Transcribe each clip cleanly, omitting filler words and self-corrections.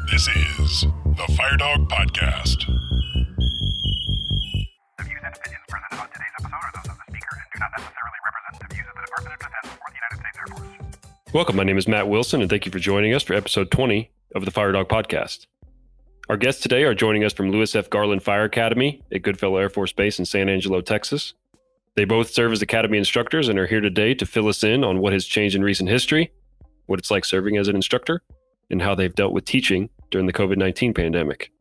This is the Fire Dog Podcast. The views and opinions presented on today's episode are those of the speaker and do not necessarily represent the views of the Department of Defense or the United States Air Force. Welcome, my name is Matt Wilson, and thank you for joining us for episode 20 of the Fire Dog Podcast. Our guests today are joining us from Lewis F. Garland Fire Academy at Goodfellow Air Force Base in San Angelo, Texas. They both serve as Academy instructors and are here today to fill us in on what has changed in recent history, what it's like serving as an instructor, and how they've dealt with teaching during the COVID-19 pandemic.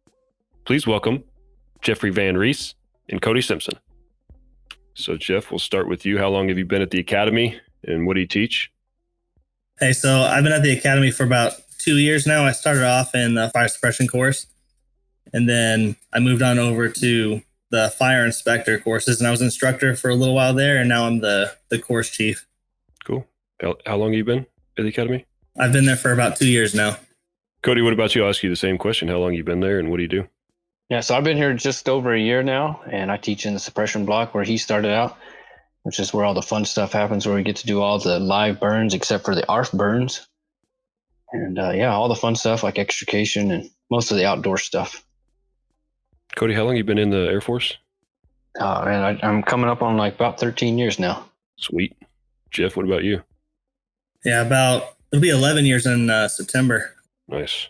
Please welcome Jefferey Van Rees and Cody Simpson. So Jeff, we'll start with you. How long have you been at the Academy and what do you teach? Hey, so I've been at the Academy for about 2 years now. I started off in the fire suppression course, and then I moved on over to the fire inspector courses, and I was an instructor for a little while there, and now I'm the course chief. Cool. How long have you been at the Academy? I've been there for about 2 years now. Cody, what about you? I'll ask you the same question. How long have you been there and what do you do? Yeah, so I've been here just over a year now, and I teach in the suppression block where he started out, which is where all the fun stuff happens, where we get to do all the live burns except for the ARF burns. And all the fun stuff like extrication and most of the outdoor stuff. Cody, how long have you been in the Air Force? I'm coming up on like about 13 years now. Sweet. Jeff, what about you? Yeah, it'll be 11 years in September. Nice.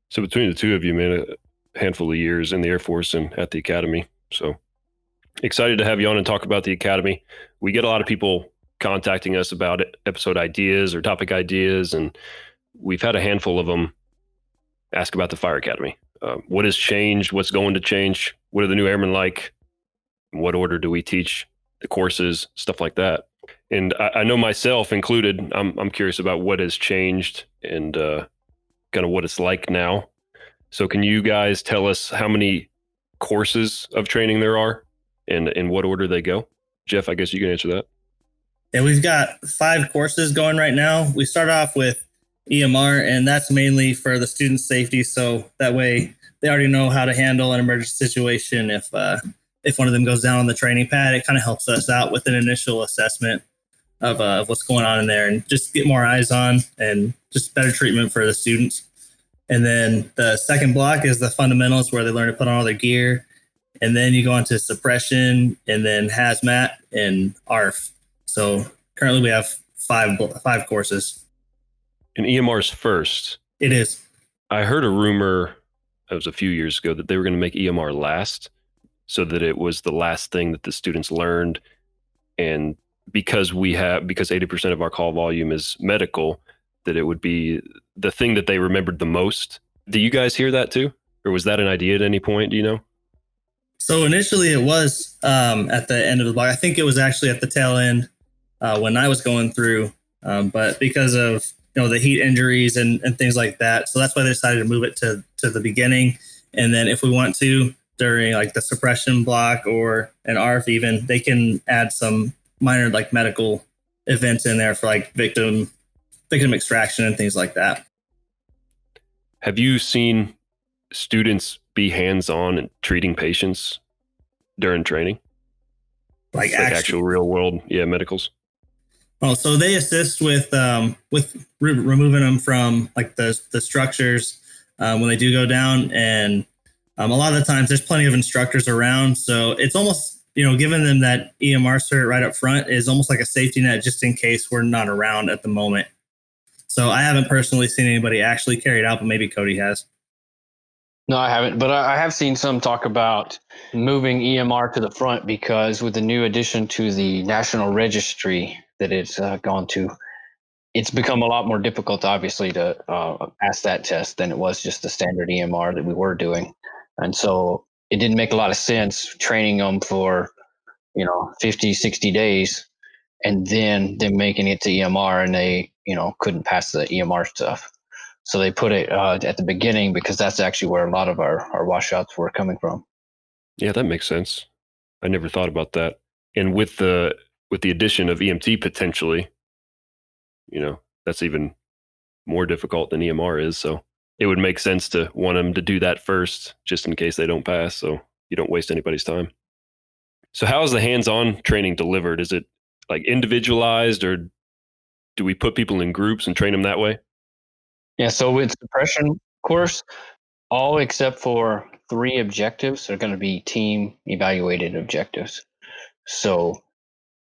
So between the two of you, man, a handful of years in the Air Force and at the Academy. So excited to have you on and talk about the Academy. We get a lot of people contacting us about episode ideas or topic ideas, and we've had a handful of them ask about the Fire Academy. What has changed? What's going to change? What are the new airmen like? In what order do we teach the courses? Stuff like that. And I know myself included, I'm curious about what has changed and kind of what it's like now. So can you guys tell us how many courses of training there are and in what order they go? Jeff, I guess you can answer that. Yeah, we've got 5 courses going right now. We start off with EMR, and that's mainly for the student safety. So that way they already know how to handle an emergency situation. If one of them goes down on the training pad, it kind of helps us out with an initial assessment of what's going on in there and just get more eyes on and just better treatment for the students. And then the second block is the fundamentals where they learn to put on all their gear. And then you go into suppression and then hazmat and ARF. So currently we have five courses. And EMR's first. It is. I heard a rumor, that was a few years ago, that they were going to make EMR last so that it was the last thing that the students learned. And because 80% of our call volume is medical, that it would be the thing that they remembered the most. Do you guys hear that too? Or was that an idea at any point? Do you know? So initially it was at the end of the block. I think it was actually at the tail end when I was going through, but because of the heat injuries and things like that. So that's why they decided to move it to the beginning. And then if we want to, during like the suppression block or an ARF even, they can add some minor like medical events in there for like victim extraction and things like that. Have you seen students be hands-on and treating patients during training? Like actual real world, medicals? Oh, so they assist with removing them from like the structures when they do go down, and a lot of the times there's plenty of instructors around, so it's almost giving them that EMR cert right up front is almost like a safety net just in case we're not around at the moment. So I haven't personally seen anybody actually carry it out, but maybe Cody has. No, I haven't, but I have seen some talk about moving EMR to the front because with the new addition to the National Registry that it's gone to, it's become a lot more difficult, obviously, to pass that test than it was just the standard EMR that we were doing. And so it didn't make a lot of sense training them for, 50, 60 days and then them making it to EMR and they, couldn't pass the EMR stuff. So they put it at the beginning because that's actually where a lot of our washouts were coming from. Yeah, that makes sense. I never thought about that. And with the addition of EMT potentially, that's even more difficult than EMR is. So it would make sense to want them to do that first, just in case they don't pass, so you don't waste anybody's time. So how is the hands-on training delivered? Is it like individualized, or do we put people in groups and train them that way? Yeah, so with suppression course, All except for 3 objectives are going to be team evaluated objectives. So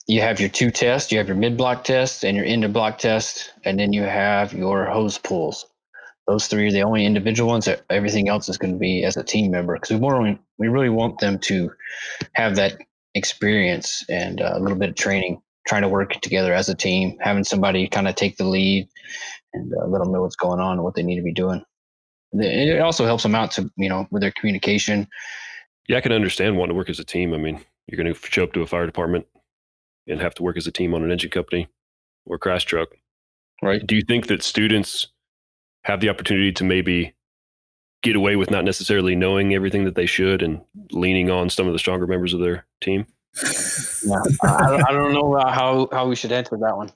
you have your 2 tests, you have your mid-block test and your end-of-block test, and then you have your hose pulls. Those 3 are the only individual ones. Everything else is going to be as a team member, because we really want them to have that experience and a little bit of training, trying to work together as a team, having somebody kind of take the lead and let them know what's going on and what they need to be doing. It also helps them out to, with their communication. Yeah, I can understand wanting to work as a team. I mean, you're going to show up to a fire department and have to work as a team on an engine company or crash truck. Right. Do you think that students have the opportunity to maybe get away with not necessarily knowing everything that they should and leaning on some of the stronger members of their team? Yeah, I don't know how we should answer that one.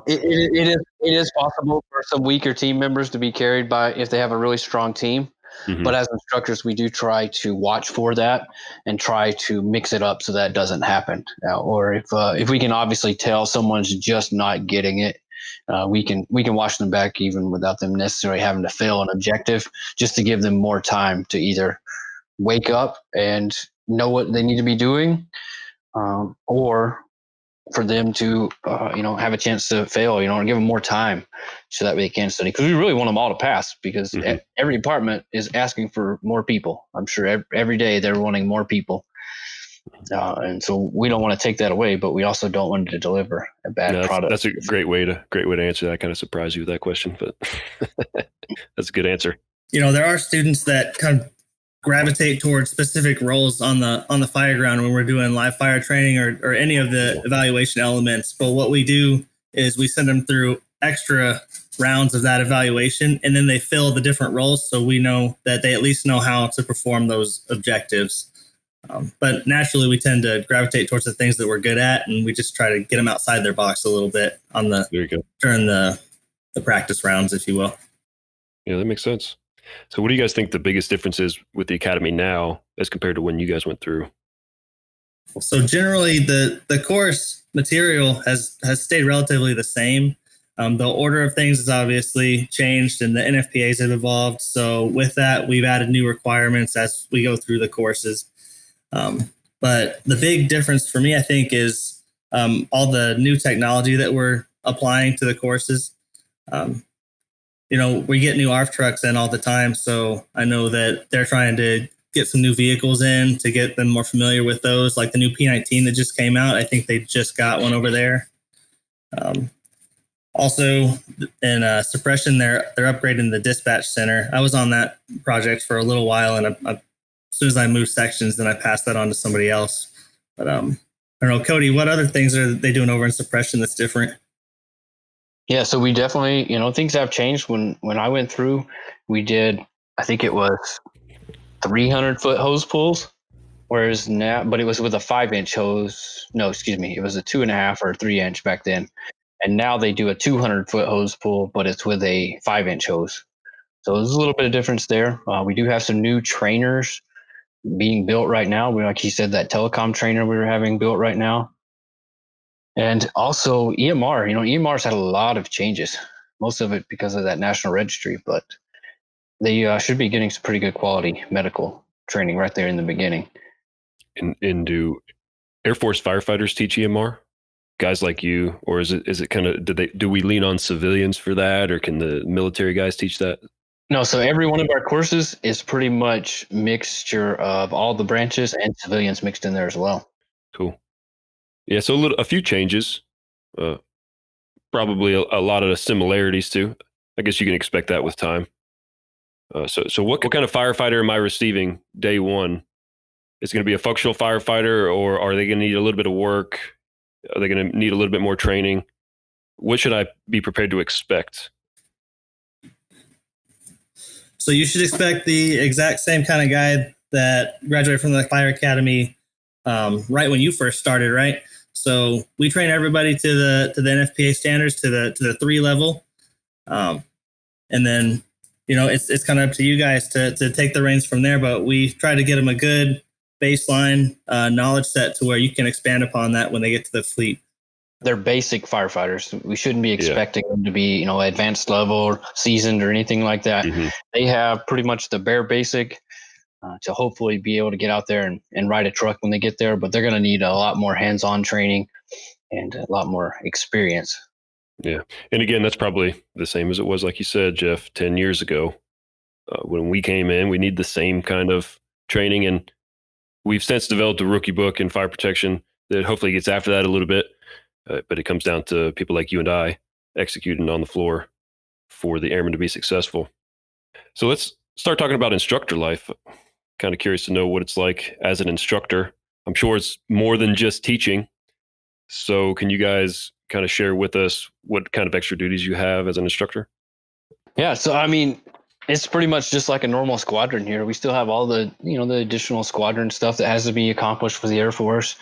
It is possible for some weaker team members to be carried by if they have a really strong team. Mhm. But as instructors, we do try to watch for that and try to mix it up so that doesn't happen. Or if we can obviously tell someone's just not getting it, we can watch them back even without them necessarily having to fail an objective, just to give them more time to either wake up and know what they need to be doing, or for them to have a chance to fail, and give them more time so that they can study, because we really want them all to pass, because every department is asking for more people. I'm sure every day they're wanting more people, and so we don't want to take that away, but we also don't want to deliver a bad product. That's a great way to answer that. I kind of surprised you with that question, but that's a good answer. There are students that kind of gravitate towards specific roles on the fire ground when we're doing live fire training or any of the evaluation elements. But what we do is we send them through extra rounds of that evaluation, and then they fill the different roles, so we know that they at least know how to perform those objectives. But naturally, we tend to gravitate towards the things that we're good at, and we just try to get them outside their box a little bit during the practice rounds, if you will. Yeah, that makes sense. So what do you guys think the biggest difference is with the academy now as compared to when you guys went through? So generally, the course material has stayed relatively the same. The order of things has obviously changed, and the NFPAs have evolved. So with that, we've added new requirements as we go through the courses. But the big difference for me, I think, is all the new technology that we're applying to the courses. We get new ARF trucks in all the time, so I know that they're trying to get some new vehicles in to get them more familiar with those, like the new P19 that just came out. I think they just got one over there. Also, in suppression, they're upgrading the dispatch center. I was on that project for a little while, and as soon as I moved sections, then I passed that on to somebody else. But I don't know, Cody, what other things are they doing over in suppression that's different? Yeah, so we definitely, things have changed. When I went through, we did, I think it was 300-foot hose pulls, whereas now, but it was with a 5-inch hose. No, excuse me, it was a 2.5 or 3-inch back then. And now they do a 200-foot hose pull, but it's with a 5-inch hose. So there's a little bit of difference there. We do have some new trainers being built right now. Like you said, that telecom trainer we were having built right now. And also EMR, EMR's had a lot of changes, most of it because of that national registry, but they should be getting some pretty good quality medical training right there in the beginning. And do Air Force firefighters teach EMR? Guys like you, or is it kind of, do we lean on civilians for that, or can the military guys teach that? No, so every one of our courses is pretty much mixture of all the branches and civilians mixed in there as well. Cool. Yeah, so a few changes, probably a lot of similarities too. I guess you can expect that with time. So what kind of firefighter am I receiving day one? Is it going to be a functional firefighter, or are they going to need a little bit of work? Are they going to need a little bit more training? What should I be prepared to expect? So you should expect the exact same kind of guy that graduated from the fire academy right when you first started, right? So we train everybody to the NFPA standards, to the 3 level, and then it's kind of up to you guys to take the reins from there. But we try to get them a good baseline knowledge set to where you can expand upon that when they get to the fleet. they're basic firefighters. We shouldn't be expecting them to be, advanced level or seasoned or anything like that. Mm-hmm. They have pretty much the bare basic to hopefully be able to get out there and ride a truck when they get there. But they're going to need a lot more hands-on training and a lot more experience. Yeah. And again, that's probably the same as it was, like you said, Jeff, 10 years ago. When we came in, we need the same kind of training. And we've since developed a rookie book in fire protection that hopefully gets after that a little bit. But it comes down to people like you and I executing on the floor for the airmen to be successful. So let's start talking about instructor life. Kind of curious to know what it's like as an instructor. I'm sure it's more than just teaching. So can you guys kind of share with us what kind of extra duties you have as an instructor? Yeah. So, I mean, it's pretty much just like a normal squadron here. We still have all the, the additional squadron stuff that has to be accomplished for the Air Force.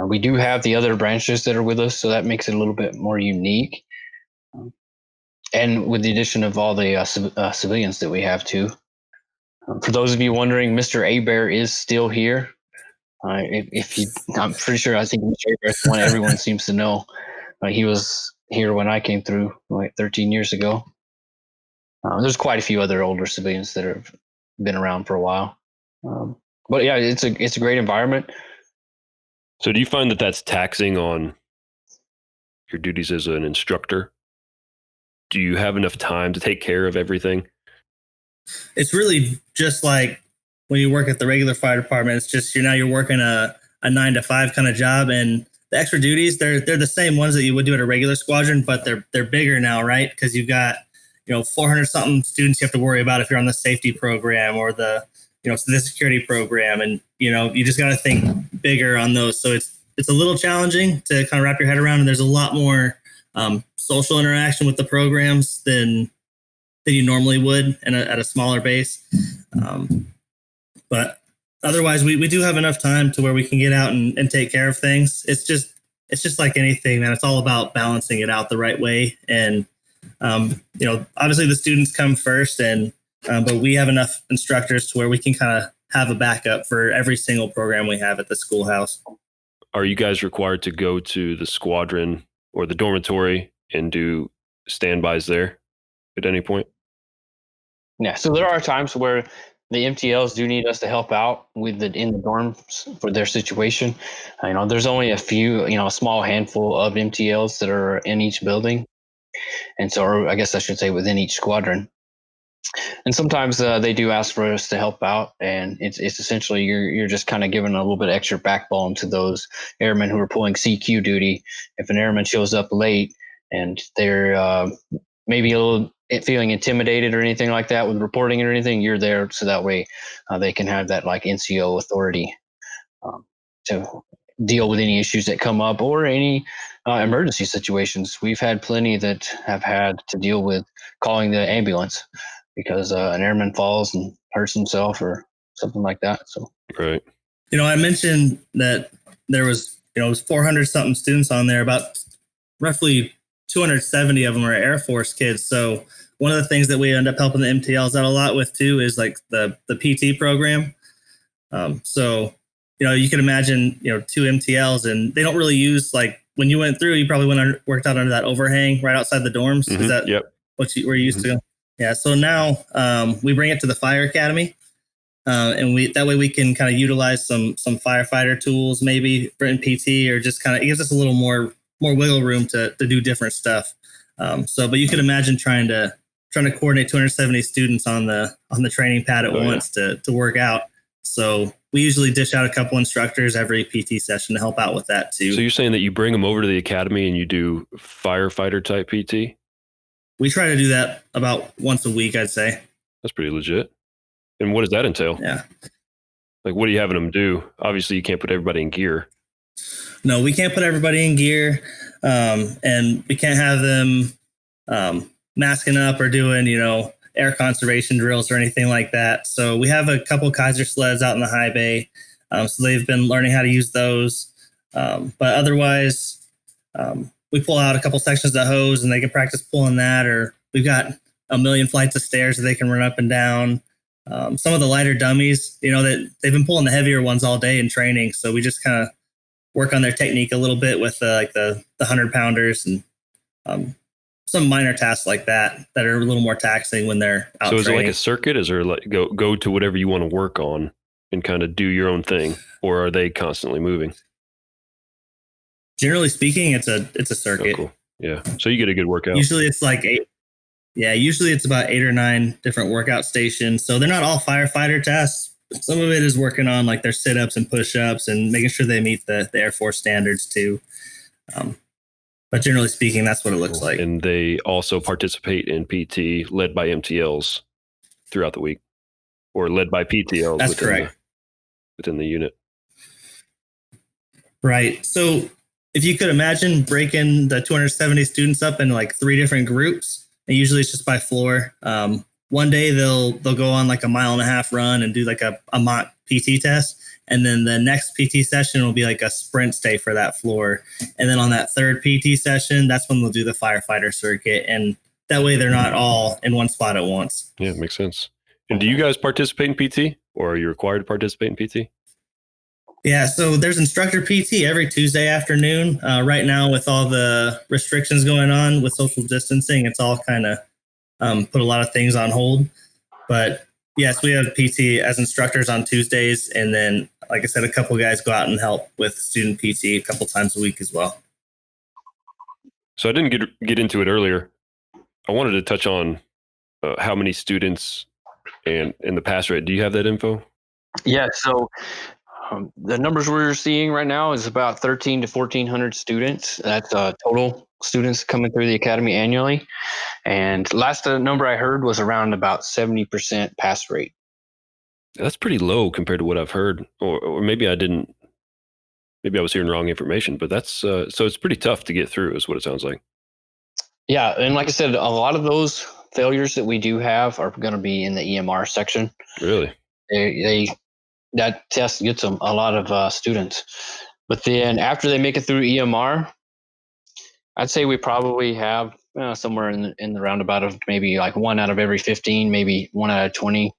We do have the other branches that are with us, so that makes it a little bit more unique. And with the addition of all the civilians that we have too. For those of you wondering, Mr. 𝗘𝗶𝘀𝗀𝗶𝘀 is still here. I'm pretty sure, I think Mr. 𝗘𝗶𝘀𝗀𝗶𝘀 is one everyone seems to know. He was here when I came through like 13 years ago. There's quite a few other older civilians that have been around for a while. But yeah, it's a great environment. So do you find that that's taxing on your duties as an instructor? Do you have enough time to take care of everything? It's really just like when you work at the regular fire department. It's just you're working a 9 to 5 kind of job, and the extra duties, they're the same ones that you would do at a regular squadron, but they're bigger now, right? Because you've got 400 something students you have to worry about if you're on the safety program or the security program, and you just got to think bigger on those. So it's a little challenging to kind of wrap your head around, and there's a lot more social interaction with the programs than you normally would at a smaller base. But otherwise, we do have enough time to where we can get out and take care of things. It's just like anything, man. It's all about balancing it out the right way. And obviously the students come first, but we have enough instructors to where we can kind of have a backup for every single program we have at the schoolhouse. Are you guys required to go to the squadron or the dormitory and do standbys there at any point? Yeah, so there are times where the MTLs do need us to help out in the dorms for their situation. There's only a few, a small handful of MTLs that are in each building, and so, or I guess I should say within each squadron. And sometimes they do ask for us to help out, and it's essentially you're just kind of giving a little bit extra backbone to those airmen who are pulling CQ duty. If an airman shows up late and they're maybe a little feeling intimidated or anything like that with reporting or anything, you're there so that way they can have that like NCO authority to deal with any issues that come up or any emergency situations. We've had plenty that have had to deal with calling the ambulance because an airman falls and hurts himself or something like that. So, right. I mentioned that there was, it was 400 something students on there. About roughly 270 of them are Air Force kids. So one of the things that we end up helping the MTLs out a lot with too is like the PT program. So, you can imagine, 2 MTLs, and they don't really use, like when you went through, you probably worked out under that overhang right outside the dorms. Mm-hmm. Is that what you were used to? Yeah. So now we bring it to the fire academy, and that way we can kind of utilize some firefighter tools, maybe in PT, or just kind of, it gives us a little more wiggle room to do different stuff. But you could imagine trying to coordinate 270 students on the training pad at once to work out. So we usually dish out a couple instructors every PT session to help out with that too. So you're saying that you bring them over to the academy and you do firefighter type PT? We try to do that about once a week, I'd say. That's pretty legit. And what does that entail? Yeah. Like, what are you having them do? Obviously, you can't put everybody in gear. No, we can't put everybody in gear. And we can't have them masking up or doing, air conservation drills or anything like that. So we have a couple Kaiser sleds out in the high bay. So they've been learning how to use those. But otherwise, we pull out a couple sections of hose and they can practice pulling that, or we've got a million flights of stairs that they can run up and down. Some of the lighter dummies, that they've been pulling the heavier ones all day in training. So we just kind of work on their technique a little bit with like the 100-pounders and some minor tasks like that are a little more taxing when they're out. So is training. it like a circuit? Is there like go to whatever you want to work on and kind of do your own thing, or are they constantly moving? Generally speaking, it's a circuit. Oh, cool. Yeah. So you get a good workout. Usually it's like 8. Yeah, usually it's about 8 or 9 different workout stations. So they're not all firefighter tasks. Some of it is working on like their sit-ups and push-ups and making sure they meet the Air Force standards too. But generally speaking, that's what it looks like. And they also participate in PT led by MTLs throughout the week, or led by PTLs. That's correct. Within the unit. Right. So if you could imagine breaking the 270 students up into like 3 different groups, and usually it's just by floor. One day they'll go on like a 1.5 mile run and do like a mock PT test. And then the next PT session will be like a sprint stay for that floor. And then on that third PT session, that's when they'll do the firefighter circuit. And that way they're not all in one spot at once. Yeah, it makes sense. And do you guys participate in PT, or are you required to participate in PT? Yeah, so there's instructor PT every Tuesday afternoon. Right now, with all the restrictions going on with social distancing, it's all kind of put a lot of things on hold. But yes, we have PT as instructors on Tuesdays. And then, like I said, a couple of guys go out and help with student PT a couple times a week as well. So I didn't get into it earlier. I wanted to touch on how many students and the pass rate. Do you have that info? Yeah. So the numbers we're seeing right now is about 1,300 to 1,400 students. That's total students coming through the academy annually. And last number I heard was around about 70% pass rate. That's pretty low compared to what I've heard, or maybe I didn't. Maybe I was hearing wrong information, but that's so it's pretty tough to get through, is what it sounds like. Yeah, and like I said, a lot of those failures that we do have are going to be in the EMR section. Really? That test gets them a lot of students, but then after they make it through EMR, I'd say we probably have somewhere in the roundabout of maybe like 1 out of every 15, maybe 1 out of 20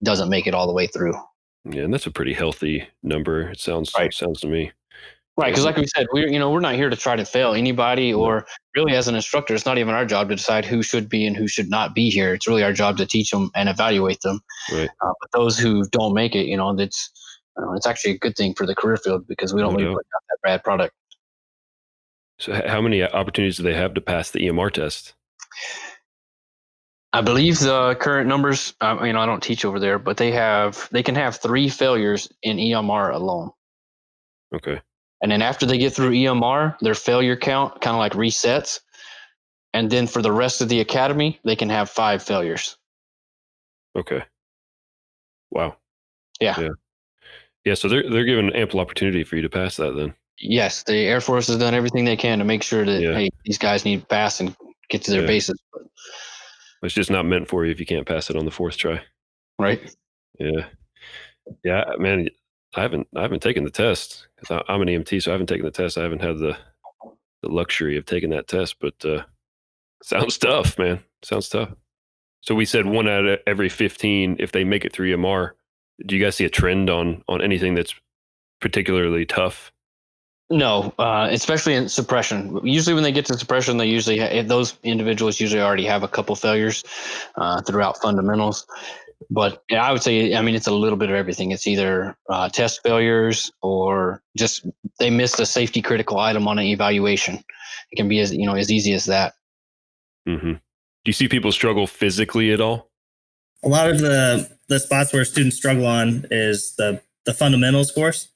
doesn't make it all the way through. Yeah, and that's a pretty healthy number. It sounds Right. sounds to me. Right, because like we said, we're not here to try to fail anybody, or really as an instructor, it's not even our job to decide who should be and who should not be here. It's really our job to teach them and evaluate them. Right. But those who don't make it, it's actually a good thing for the career field, because we don't really put out that bad product. So how many opportunities do they have to pass the EMR test? I believe the current numbers, I don't teach over there, but they can have 3 failures in EMR alone. Okay. And then after they get through EMR, their failure count kind of like resets. And then for the rest of the academy, they can have 5 failures. Okay. Wow. Yeah. Yeah. So they're given ample opportunity for you to pass that then. Yes, the Air Force has done everything they can to make sure that, hey, these guys need to pass and get to their bases. But, it's just not meant for you if you can't pass it on the 4th try. Right. Yeah. Yeah, man. I haven't taken the test, because I'm an EMT, so I haven't taken the test. I haven't had the luxury of taking that test, but sounds tough, man. Sounds tough. So we said 1 out of every 15 if they make it through EMR. Do you guys see a trend on anything that's particularly tough? No, especially in suppression. Usually when they get to suppression, those individuals usually already have a couple failures throughout fundamentals. But yeah, I would say, it's a little bit of everything. It's either test failures, or just they missed a safety critical item on an evaluation. It can be as easy as that. Mm-hmm. Do you see people struggle physically at all? A lot of the spots where students struggle on is the fundamentals course.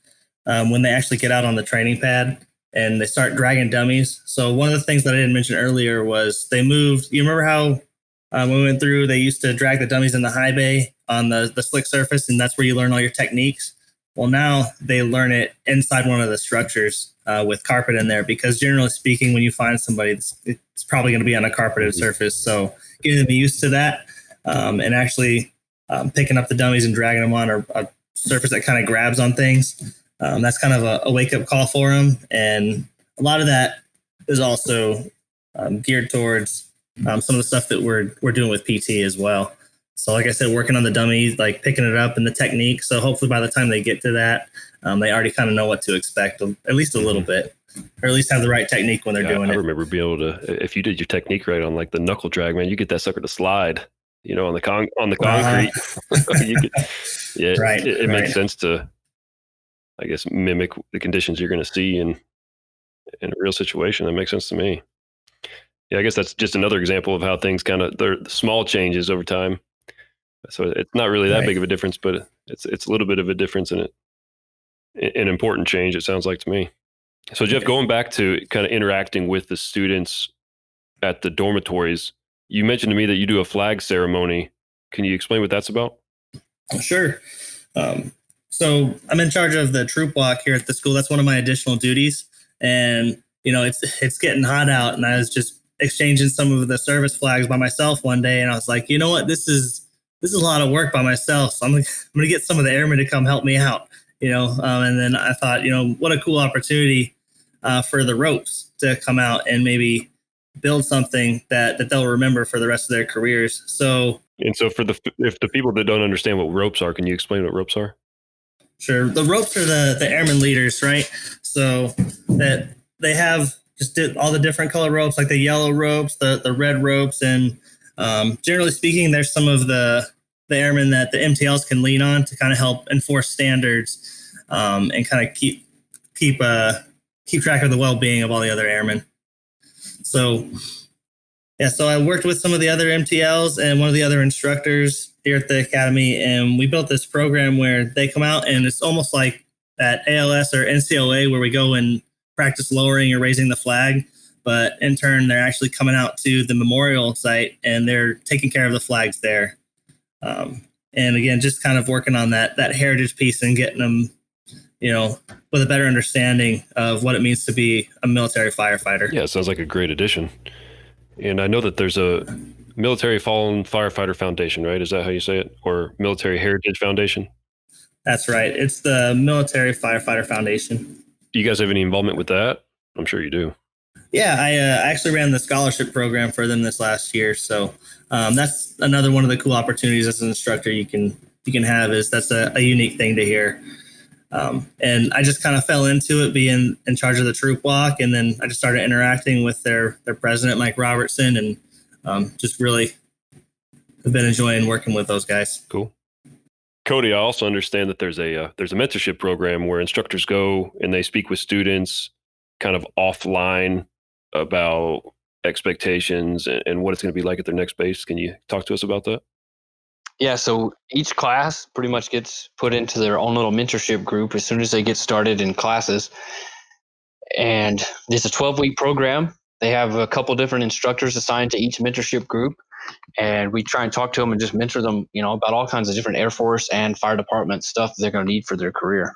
When they actually get out on the training pad and they start dragging dummies. So one of the things that I didn't mention earlier was they moved. You remember how when we went through, they used to drag the dummies in the high bay on the slick surface, and that's where you learn all your techniques. Well, now they learn it inside one of the structures with carpet in there, because generally speaking, when you find somebody, it's probably going to be on a carpeted surface. So getting them used to that and actually picking up the dummies and dragging them on a surface that kind of grabs on things. That's kind of a wake-up call for them. And a lot of that is also geared towards some of the stuff that we're doing with PT as well. So like I said, working on the dummies, like picking it up and the technique. So hopefully by the time they get to that, they already kind of know what to expect, at least a little bit, or at least have the right technique when they're doing I it. remember being able to, if you did your technique right on like the knuckle drag, man, you get that sucker to slide, on the concrete. You could, Right, it makes right. sense to, I guess, mimic the conditions you're going to see in a real situation. That makes sense to me. Yeah, I guess that's just another example of how things they're small changes over time. So it's not really that Right. big of a difference, but it's a little bit of a difference in it. An important change, it sounds like to me. So Jeff, going back to kind of interacting with the students at the dormitories, you mentioned to me that you do a flag ceremony. Can you explain what that's about? Sure. So I'm in charge of the troop walk here at the school. That's one of my additional duties. And, it's getting hot out, and I was just exchanging some of the service flags by myself one day. And I was like, you know what, this is a lot of work by myself. So I'm going to get some of the airmen to come help me out, and then I thought, what a cool opportunity for the ropes to come out and maybe build something that they'll remember for the rest of their careers. So, and so if the people that don't understand what ropes are, can you explain what ropes are? Sure. The ropes are the airman leaders, right? So that they have just all the different color ropes, like the yellow ropes, the red ropes, and generally speaking, there's some of the airmen that the MTLs can lean on to kind of help enforce standards and kind of keep track of the well-being of all the other airmen. So so I worked with some of the other MTLs and one of the other instructors here at the academy, and we built this program where they come out, and it's almost like at ALS or NCLA where we go and practice lowering or raising the flag, but in turn, they're actually coming out to the memorial site and they're taking care of the flags there. And again, just kind of working on that heritage piece and getting them, with a better understanding of what it means to be a military firefighter. Yeah, it sounds like a great addition. And I know that there's a Military Fallen Firefighter Foundation, right? Is that how you say it? Or Military Heritage Foundation? That's right. It's the Military Firefighter Foundation. Do you guys have any involvement with that? I'm sure you do. Yeah, I actually ran the scholarship program for them this last year. So that's another one of the cool opportunities as an instructor you can have, is that's a unique thing to hear. And I just kind of fell into it, being in charge of the troop walk, and then I just started interacting with their president, Mike Robertson, and just really have been enjoying working with those guys. Cool. Cody, I also understand that there's a mentorship program where instructors go and they speak with students kind of offline about expectations and what it's going to be like at their next base. Can you talk to us about that? Yeah, so each class pretty much gets put into their own little mentorship group as soon as they get started in classes. And it's a 12-week program. They have a couple different instructors assigned to each mentorship group. And we try and talk to them and just mentor them, about all kinds of different Air Force and fire department stuff that they're going to need for their career.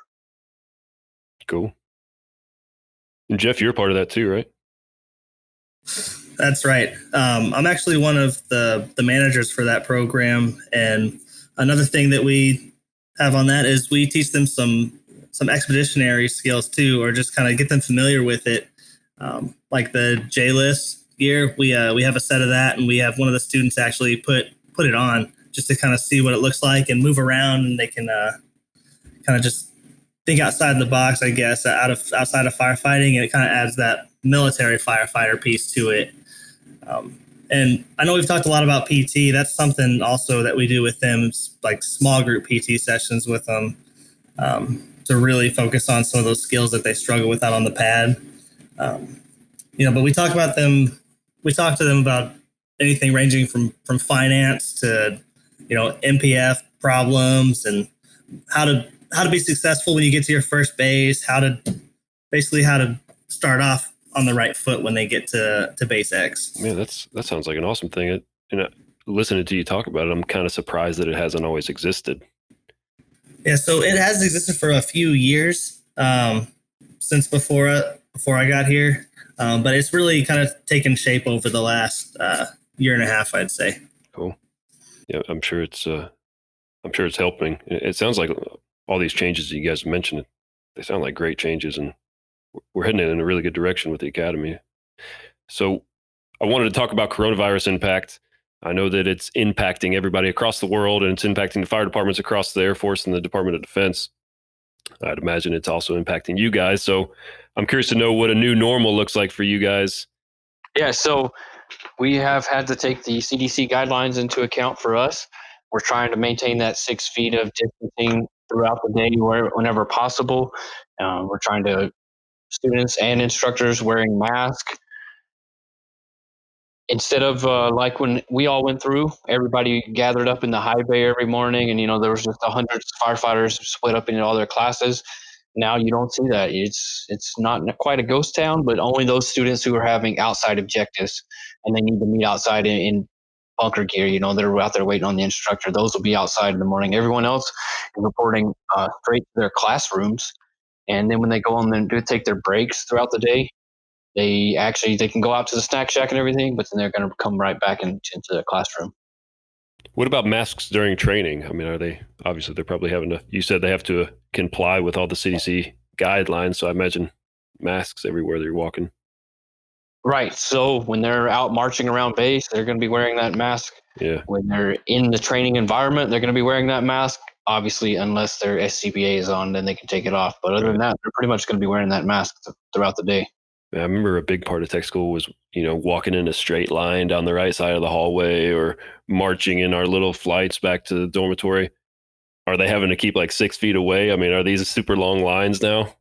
Cool. And Jeff, you're a part of that too, right? That's right. I'm actually one of the managers for that program. And another thing that we have on that is we teach them some expeditionary skills too, or just kind of get them familiar with it. Like the J-list gear, we have a set of that, and we have one of the students actually put it on just to kind of see what it looks like and move around, and they can kind of just think outside the box, I guess, outside of firefighting, and it kind of adds that military firefighter piece to it. And I know we've talked a lot about PT. That's something also that we do with them, like small group PT sessions with them, to really focus on some of those skills that they struggle with out on the pad. But we talk about them. We talk to them about anything ranging from finance to, MPF problems, and how to be successful when you get to your first base, how to start off on the right foot when they get to base X. Man, that sounds like an awesome thing. And listening to you talk about it, I'm kind of surprised that it hasn't always existed. Yeah, so it has existed for a few years, since before I got here, but it's really kind of taken shape over the last year and a half, I'd say. Cool. Yeah, I'm sure it's helping. It sounds like all these changes that you guys mentioned, they sound like great changes, and we're heading in a really good direction with the academy. So I wanted to talk about coronavirus impact. I know that it's impacting everybody across the world, and it's impacting the fire departments across the Air Force and the Department of Defense. I'd imagine it's also impacting you guys. So I'm curious to know what a new normal looks like for you guys. Yeah, so we have had to take the CDC guidelines into account for us. We're trying to maintain that 6 feet of distancing throughout the day whenever possible. We're trying to students and instructors wearing masks. Instead of like when we all went through, everybody gathered up in the high bay every morning, and there was just hundreds of firefighters split up into all their classes. Now you don't see that. It's not quite a ghost town, but only those students who are having outside objectives and they need to meet outside in bunker gear. They're out there waiting on the instructor. Those will be outside in the morning. Everyone else is reporting straight to their classrooms, and then when they go on and do take their breaks throughout the day, they can go out to the snack shack and everything, but then they're going to come right back into the classroom. What about masks during training? I mean, are they obviously they're probably having to? You said they have to comply with all the CDC guidelines, so I imagine masks everywhere they're walking. Right. So when they're out marching around base, they're going to be wearing that mask. Yeah. When they're in the training environment, they're going to be wearing that mask. Obviously, unless their SCBA is on, then they can take it off. But other than that, they're pretty much going to be wearing that mask throughout the day. I remember a big part of tech school was, walking in a straight line down the right side of the hallway or marching in our little flights back to the dormitory. Are they having to keep like 6 feet away? I mean, are these super long lines now?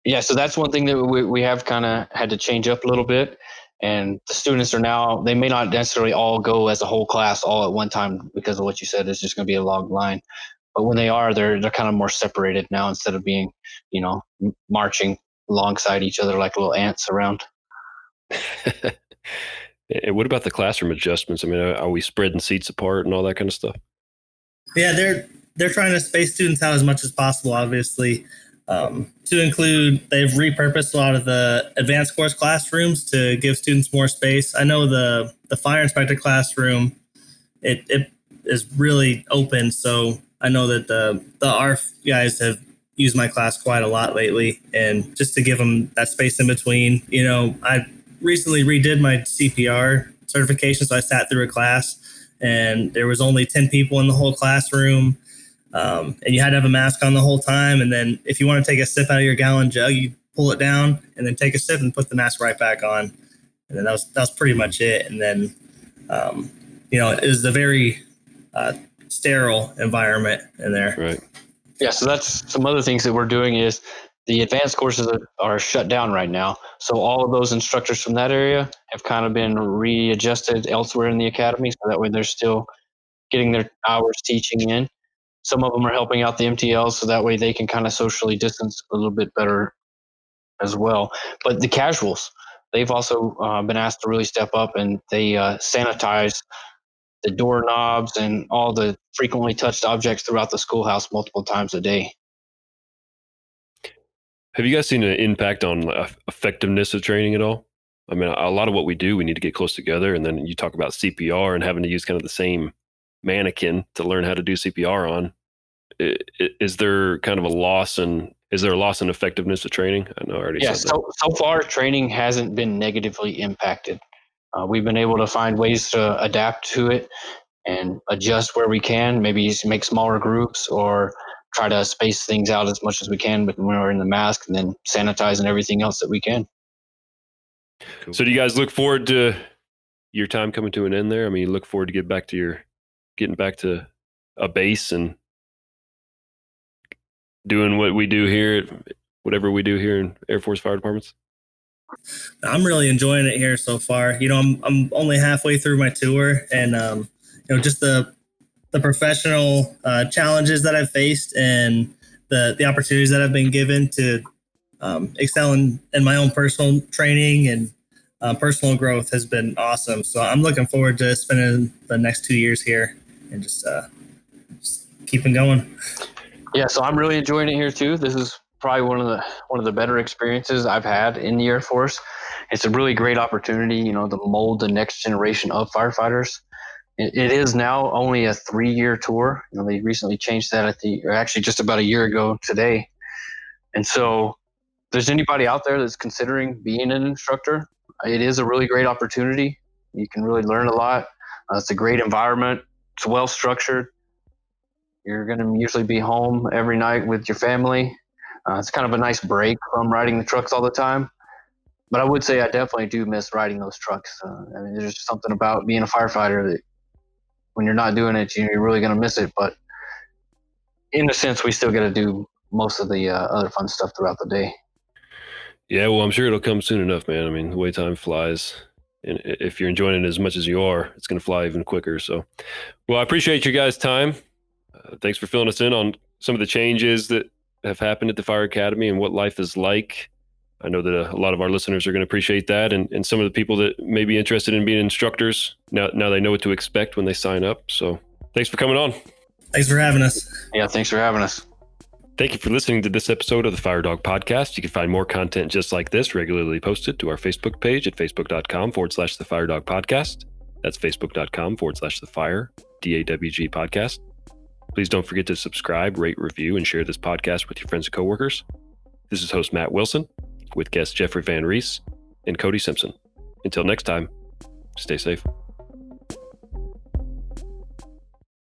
Yeah, so that's one thing that we have kind of had to change up a little bit. And the students they may not necessarily all go as a whole class all at one time because of what you said. It's just going to be a long line. But when they are, they're kind of more separated now instead of being, marching alongside each other like little ants around. And what about the classroom adjustments? I mean, are we spreading seats apart and all that kind of stuff? Yeah, they're trying to space students out as much as possible, obviously. To include, they've repurposed a lot of the advanced course classrooms to give students more space. I know the fire inspector classroom, it is really open, so I know that the ARF guys have used my class quite a lot lately, and just to give them that space in between. I recently redid my CPR certification, so I sat through a class, and there was only 10 people in the whole classroom. And you had to have a mask on the whole time. And then if you want to take a sip out of your gallon jug, you pull it down and then take a sip and put the mask right back on. And then that was pretty much it. And then, it was a very sterile environment in there. Right. Yeah, so that's some other things that we're doing is the advanced courses are shut down right now. So all of those instructors from that area have kind of been readjusted elsewhere in the academy. So that way they're still getting their hours teaching in. Some of them are helping out the MTLs, so that way they can kind of socially distance a little bit better as well. But the casuals, they've also been asked to really step up, and they sanitize the doorknobs and all the frequently touched objects throughout the schoolhouse multiple times a day. Have you guys seen an impact on effectiveness of training at all? I mean, a lot of what we do, we need to get close together, and then you talk about CPR and having to use kind of the same mannequin to learn how to do CPR on. Is there kind of a loss in effectiveness of training? I know I already said that. So far training hasn't been negatively impacted. We've been able to find ways to adapt to it and adjust where we can, maybe make smaller groups or try to space things out as much as we can when we're in the mask, and then sanitize and everything else that we can. Cool. So do you guys look forward to your time coming to an end there? I mean, you look forward to getting back to a base and doing what we do here, whatever we do here in Air Force Fire Departments? I'm really enjoying it here so far. I'm only halfway through my tour, and just the professional challenges that I've faced and the opportunities that I've been given to excel in my own personal training and personal growth has been awesome. So I'm looking forward to spending the next 2 years here and just keeping going. Yeah, so I'm really enjoying it here too. This is probably one of the better experiences I've had in the Air Force. It's a really great opportunity, to mold the next generation of firefighters. It is now only a 3-year tour. They recently changed that actually just about a year ago today. And so if there's anybody out there that's considering being an instructor, it is a really great opportunity. You can really learn a lot. It's a great environment. It's well structured. You're going to usually be home every night with your family. It's kind of a nice break from riding the trucks all the time. But I would say I definitely do miss riding those trucks. I mean, there's just something about being a firefighter that when you're not doing it, you're really going to miss it. But in a sense, we still get to do most of the other fun stuff throughout the day. Yeah, well, I'm sure it'll come soon enough, man. I mean, the way time flies, and if you're enjoying it as much as you are, it's going to fly even quicker. So, well, I appreciate your guys' time. Thanks for filling us in on some of the changes that have happened at the Fire Academy and what life is like. I know that a lot of our listeners are going to appreciate that, and some of the people that may be interested in being instructors, now they know what to expect when they sign up. So thanks for coming on. Thanks for having us. Yeah, thanks for having us. Thank you for listening to this episode of the Fire Dog Podcast. You can find more content just like this regularly posted to our Facebook page at facebook.com/the Fire Dog Podcast. That's facebook.com/the Fire DAWG Podcast. Please don't forget to subscribe, rate, review, and share this podcast with your friends and coworkers. This is host Matt Wilson with guests Jeffery Van Rees and Cody Simpson. Until next time, stay safe.